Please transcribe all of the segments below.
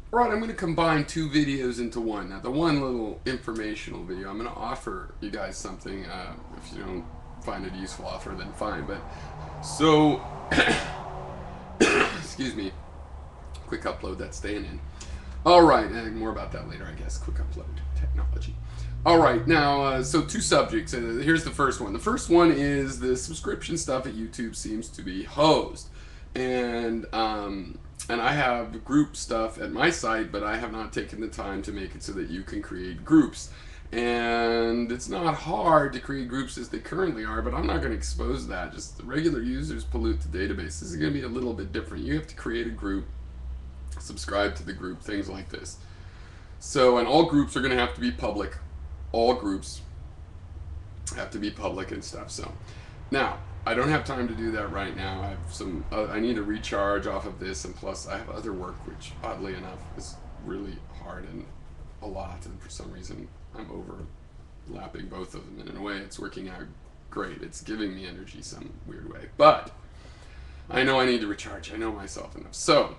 Right, I'm going to combine two videos into one. Now, the one little informational video, I'm going to offer you guys something. If you don't find it a useful offer, then fine. But so, excuse me, quick upload that's staying in. All right, more about that later, I guess. Quick upload technology. All right, now, so two subjects. Here's the first one. The first one is the subscription stuff at YouTube seems to be hosed, and and I have group stuff at my site, but I have not taken the time to make it so that you can create groups. And it's not hard to create groups as they currently are, but I'm not going to expose that. Just the regular users pollute the database. This is going to be a little bit different. You have to create a group, subscribe to the group, things like this. So, and all groups are going to have to be public. All groups have to be public and stuff. So, now I don't have time to do that right now. I have some. I need to recharge off of this, and plus I have other work, which oddly enough is really hard and a lot. And for some reason, I'm overlapping both of them. And in a way, it's working out great. It's giving me energy some weird way, but I know I need to recharge. I know myself enough. So,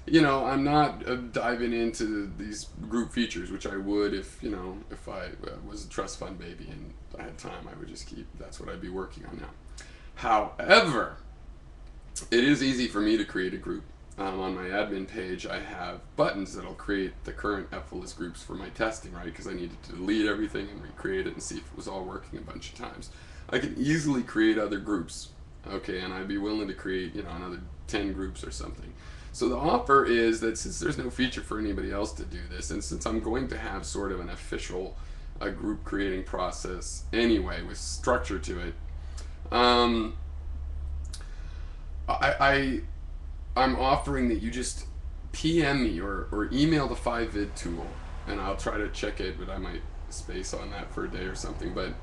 I'm not diving into these group features, which I would if I was a trust fund baby and I had time, I would just keep, that's what I'd be working on now. However, it is easy for me to create a group. On my admin page, I have buttons that'll create the current FLS groups for my testing, right? Because I needed to delete everything and recreate it and see if it was all working a bunch of times. I can easily create other groups, okay, and I'd be willing to create, another 10 groups or something. So the offer is that since there's no feature for anybody else to do this, and since I'm going to have sort of an official group creating process anyway with structure to it, um, I'm offering that you just PM me or email the phividtool, and I'll try to check it, but I might space on that for a day or something. But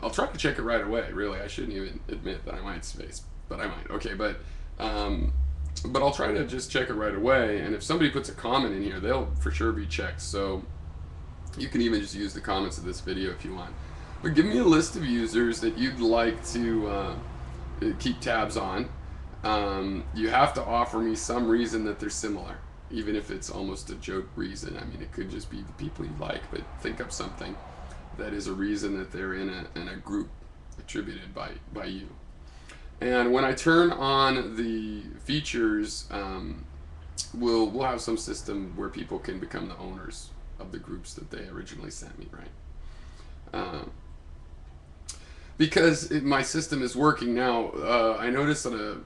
I'll try to check it right away. Really, I shouldn't even admit that I might space, but I might. Okay, but I'll try to just check it right away. And if somebody puts a comment in here, they'll for sure be checked. So you can even just use the comments of this video if you want. But give me a list of users that you'd like to keep tabs on. You have to offer me some reason that they're similar, even if it's almost a joke reason. I mean, it could just be the people you like, but think up something that is a reason that they're in a group attributed by you. And when I turn on the features, we'll have some system where people can become the owners of the groups that they originally sent me, right? Because my system is working now. I noticed that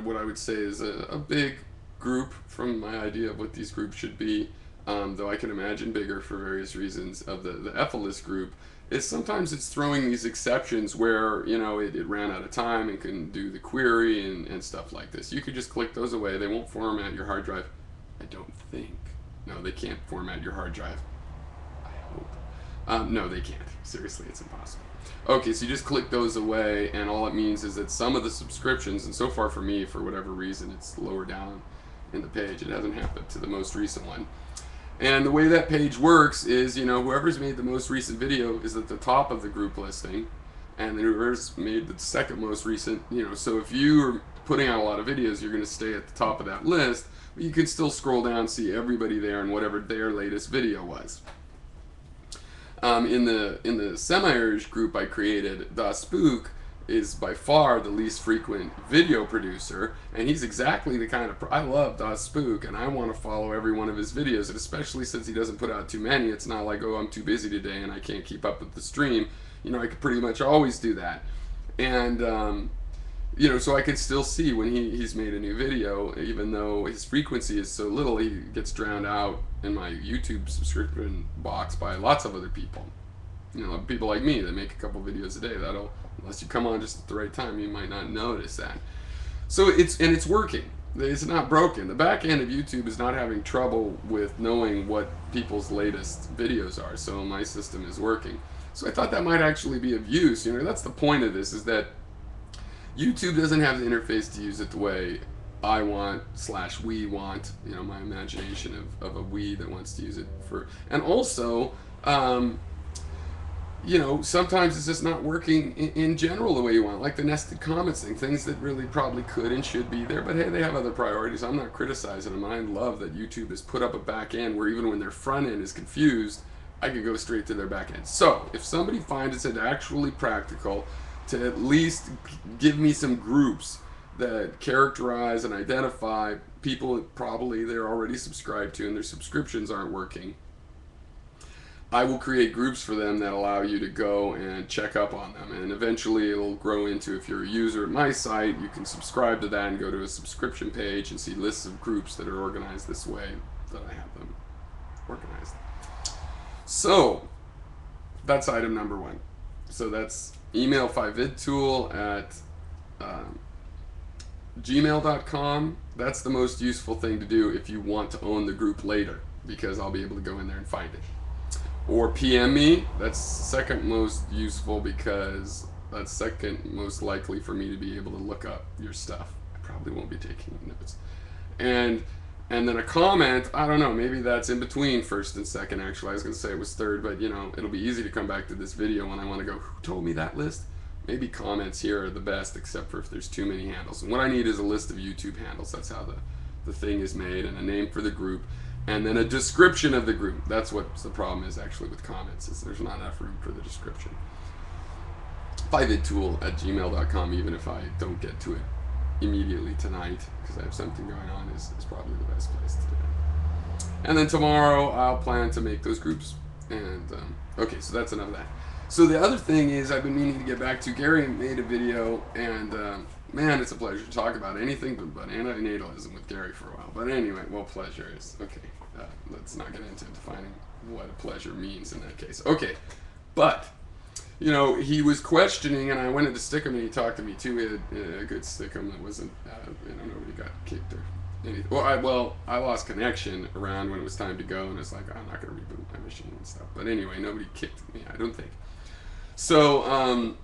what I would say is a big group from my idea of what these groups should be, though I can imagine bigger for various reasons, of the FLS group, is sometimes it's throwing these exceptions where it ran out of time and couldn't do the query and stuff like this. You could just click those away. They won't format your hard drive. I don't think. No, they can't format your hard drive. I hope. No, they can't. Seriously, it's impossible. Okay, so you just click those away, and all it means is that some of the subscriptions, and so far for me, for whatever reason, it's lower down in the page. It hasn't happened to the most recent one. And the way that page works is, whoever's made the most recent video is at the top of the group listing, and then whoever's made the second most recent, so if you're putting out a lot of videos, you're going to stay at the top of that list, but you can still scroll down and see everybody there and whatever their latest video was. In the semi-urge group I created, Da Spook is by far the least frequent video producer, and he's exactly the kind of I love Da Spook, and I want to follow every one of his videos, and especially since he doesn't put out too many. It's not like, oh, I'm too busy today and I can't keep up with the stream. I could pretty much always do that, and so I can still see when he's made a new video, even though his frequency is so little, he gets drowned out in my YouTube subscription box by lots of other people. People like me that make a couple videos a day. That'll, unless you come on just at the right time, you might not notice that. So it's working. It's not broken. The back end of YouTube is not having trouble with knowing what people's latest videos are. So my system is working. So I thought that might actually be of use. That's the point of this, is that YouTube doesn't have the interface to use it the way I want / we want. My imagination of a we that wants to use it for, and also. you know, sometimes it's just not working in general the way you want, like the nested comments thing, things that really probably could and should be there, but hey, they have other priorities. I'm not criticizing them. I love that YouTube has put up a back end where even when their front end is confused, I can go straight to their back end. So if somebody finds it actually practical to at least give me some groups that characterize and identify people that probably they're already subscribed to and their subscriptions aren't working, I will create groups for them that allow you to go and check up on them. And eventually it'll grow into, if you're a user at my site, you can subscribe to that and go to a subscription page and see lists of groups that are organized this way that I have them organized. So that's item number one. So that's email phividtool at gmail.com. That's the most useful thing to do if you want to own the group later, because I'll be able to go in there and find it. Or PM me. That's second most useful because that's second most likely for me to be able to look up your stuff. I probably won't be taking notes. And then a comment, I don't know, maybe that's in between first and second actually. I was going to say it was third, but you know, it'll be easy to come back to this video when I want to go, who told me that list? Maybe comments here are the best, except for if there's too many handles. And what I need is a list of YouTube handles. That's how the thing is made, and a name for the group. And then a description of the group. That's what the problem is actually with comments, is there's not enough room for the description. phividtool at gmail.com, even if I don't get to it immediately tonight, because I have something going on, is probably the best place to do it. And then tomorrow I'll plan to make those groups. And okay, so that's enough of that. So the other thing is I've been meaning to get back to. Gary made a video, and man, it's a pleasure to talk about anything but antinatalism with Gary for a while. But anyway, well, pleasure is okay. Let's not get into defining what a pleasure means in that case. Okay, but you know, he was questioning, and I went to stick him, and he talked to me too. He had a good stick him that wasn't, you know, nobody got kicked or anything. Well, I lost connection around when it was time to go, and it's like, I'm not going to reboot my machine and stuff. But anyway, nobody kicked me, I don't think. So,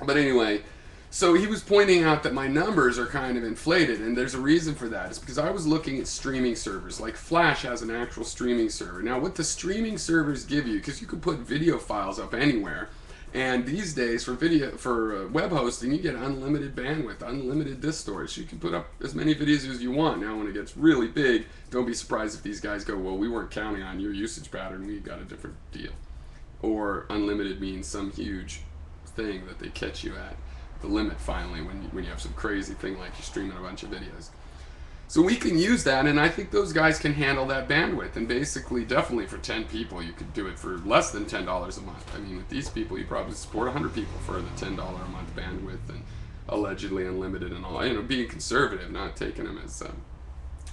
but anyway. So he was pointing out that my numbers are kind of inflated, and there's a reason for that. It's because I was looking at streaming servers. Like Flash has an actual streaming server. Now what the streaming servers give you, because you can put video files up anywhere, and these days for web hosting you get unlimited bandwidth, unlimited disk storage. So you can put up as many videos as you want. Now when it gets really big, don't be surprised if these guys go, well, we weren't counting on your usage pattern, we got a different deal. Or unlimited means some huge thing that they catch you at the limit finally when you have some crazy thing like you're streaming a bunch of videos. So we can use that, and I think those guys can handle that bandwidth. And basically, definitely for 10 people, you could do it for less than $10 a month. I mean, with these people, you probably support 100 people for the $10 a month bandwidth and allegedly unlimited and all. You know, being conservative, not taking them as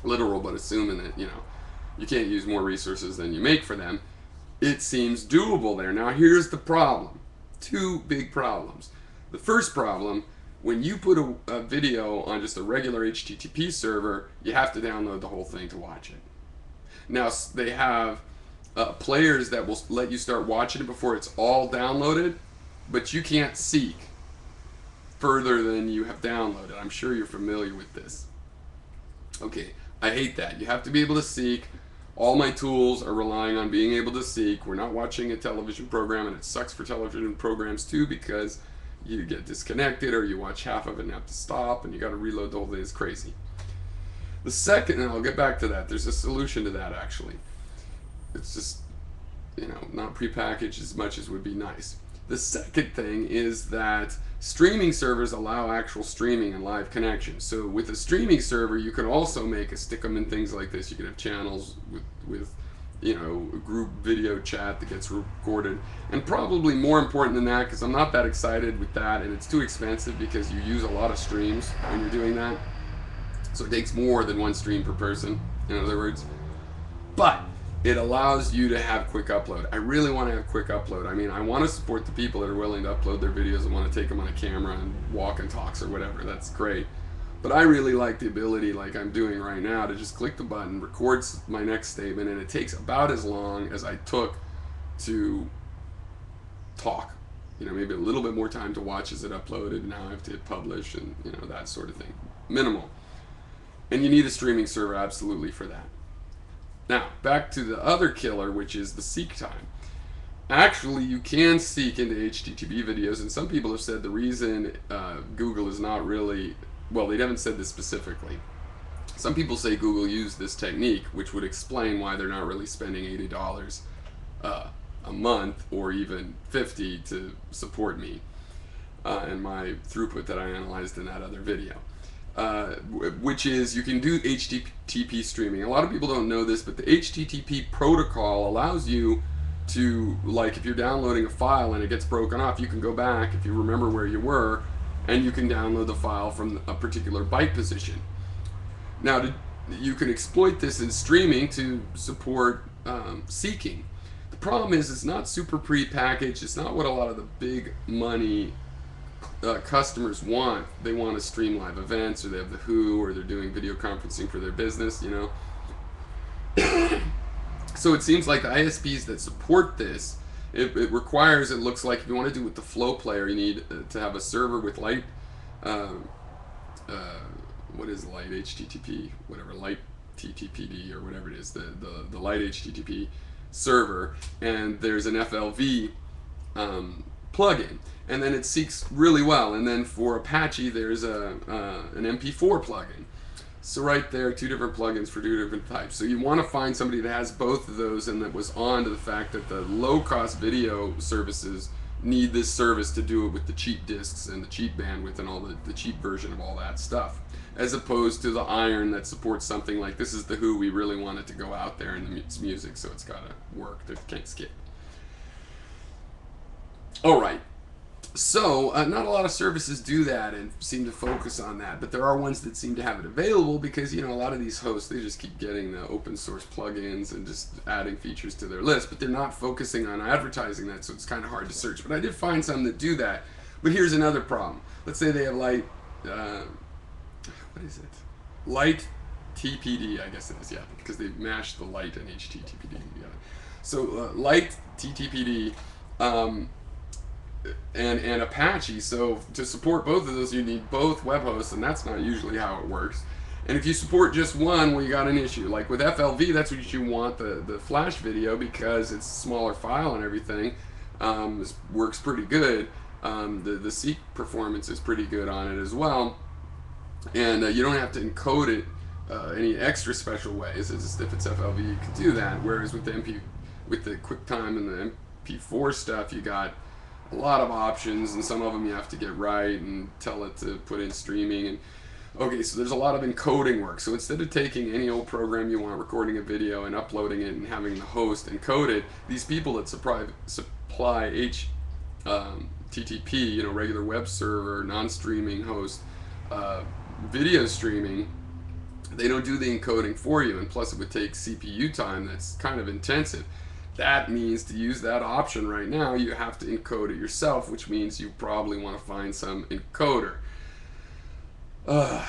literal, but assuming that, you know, you can't use more resources than you make for them. It seems doable there. Now, here's the problem. Two big problems. The first problem, when you put a video on just a regular HTTP server, you have to download the whole thing to watch it. Now, they have players that will let you start watching it before it's all downloaded, but you can't seek further than you have downloaded. I'm sure you're familiar with this. Okay, I hate that. You have to be able to seek. All my tools are relying on being able to seek. We're not watching a television program, and it sucks for television programs too, because you get disconnected or you watch half of it and have to stop and you got to reload the whole thing. It's crazy. The second, and I'll get back to that, there's a solution to that actually. It's just, you know, not prepackaged as much as would be nice. The second thing is that streaming servers allow actual streaming and live connections. So with a streaming server, you can also make a stick 'em in things like this. You could have channels with you know, a group video chat that gets recorded. And probably more important than that, because I'm not that excited with that, and it's too expensive because you use a lot of streams when you're doing that. So it takes more than one stream per person, in other words. But it allows you to have quick upload. I really want to have quick upload. I mean, I want to support the people that are willing to upload their videos and want to take them on a camera and walk and talks or whatever. That's great. But I really like the ability, like I'm doing right now, to just click the button, records my next statement, and it takes about as long as I took to talk. You know, maybe a little bit more time to watch as it uploaded, and now I have to hit publish and, you know, that sort of thing. Minimal. And you need a streaming server absolutely for that. Now, back to the other killer, which is the seek time. Actually, you can seek into HTTP videos, and some people have said the reason Google is not really, well, they haven't said this specifically. Some people say Google used this technique, which would explain why they're not really spending $80 a month or even 50 to support me and my throughput that I analyzed in that other video. Which is, you can do HTTP streaming. A lot of people don't know this, but the HTTP protocol allows you to, like, if you're downloading a file and it gets broken off, you can go back, if you remember where you were, and you can download the file from a particular byte position. Now, you can exploit this in streaming to support seeking. The problem is it's not super pre-packaged. It's not what a lot of the big money customers want. They want to stream live events, or they have the Who, or they're doing video conferencing for their business, you know. So it seems like the ISPs that support this, it requires, it looks like, if you want to do it with the Flow Player, you need to have a server with light, what is light HTTP, whatever, light TTPD, or whatever it is, the light HTTP server, and there's an FLV plugin, and then it seeks really well. And then for Apache, there's an MP4 plugin. So right there, two different plugins for two different types. So you want to find somebody that has both of those and that was on to the fact that the low-cost video services need this service to do it with the cheap discs and the cheap bandwidth and all the cheap version of all that stuff, as opposed to the iron that supports something like, this is the Who, we really want it to go out there in the music, so it's got to work, it can't skip. Alright, so not a lot of services do that and seem to focus on that, but there are ones that seem to have it available because, you know, a lot of these hosts, they just keep getting the open source plugins and just adding features to their list, but they're not focusing on advertising that, so it's kind of hard to search. But I did find some that do that. But here's another problem. Let's say they have light, what is it? Light TPD, I guess it is, yeah, because they mashed the light and HTTPD together. So light TTPD, and Apache. So to support both of those, you need both web hosts, and that's not usually how it works. And if you support just one, well, you got an issue. Like with FLV, that's what you want, the flash video, because it's a smaller file and everything. This works pretty good. The seek performance is pretty good on it as well. And you don't have to encode it any extra special ways. It's just, if it's FLV, you can do that. Whereas with the QuickTime and the MP4 stuff, you got a lot of options, and some of them you have to get right and tell it to put in streaming. And okay, so there's a lot of encoding work. So instead of taking any old program you want, recording a video and uploading it and having the host encode it, these people that supply HTTP, you know, regular web server, non-streaming host, video streaming, they don't do the encoding for you, and plus it would take CPU time that's kind of intensive. That means to use that option right now, you have to encode it yourself, which means you probably want to find some encoder.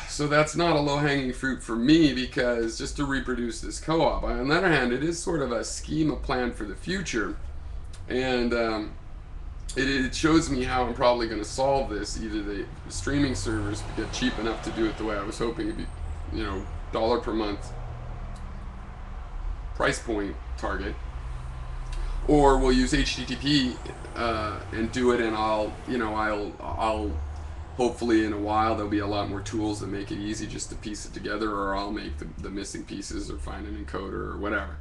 So that's not a low-hanging fruit for me, because just to reproduce this co-op. On the other hand, it is sort of a scheme, a plan for the future, and it shows me how I'm probably going to solve this. Either the streaming servers get cheap enough to do it the way I was hoping, it'd be, you know, $1 per month price point target, or we'll use HTTP and do it, and I'll hopefully in a while there'll be a lot more tools that make it easy just to piece it together, or I'll make the missing pieces or find an encoder or whatever.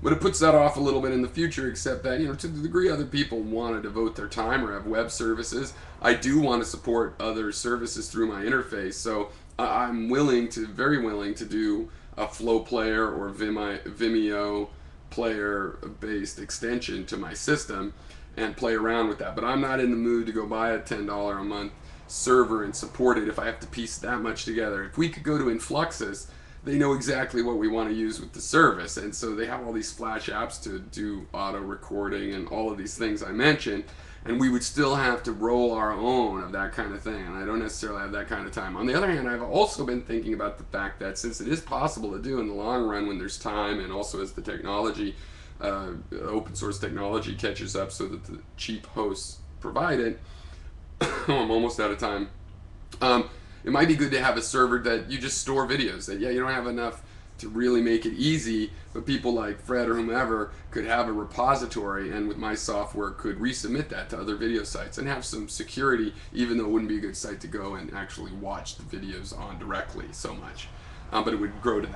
But it puts that off a little bit in the future, except that, you know, to the degree other people want to devote their time or have web services, I do want to support other services through my interface. So I'm very willing to do a Flow Player or Vimeo player based extension to my system and play around with that. But I'm not in the mood to go buy a $10 a month server and support it if I have to piece that much together. If we could go to Influxus, they know exactly what we want to use with the service, and so they have all these Flash apps to do auto recording and all of these things I mentioned, and we would still have to roll our own of that kind of thing, and I don't necessarily have that kind of time. On the other hand, I've also been thinking about the fact that since it is possible to do in the long run when there's time, and also as the technology, open source technology catches up so that the cheap hosts provide it, I'm almost out of time. It might be good to have a server that you just store videos, that, yeah, you don't have enough to really make it easy, but people like Fred or whomever could have a repository, and with my software could resubmit that to other video sites and have some security, even though it wouldn't be a good site to go and actually watch the videos on directly so much. But it would grow to that.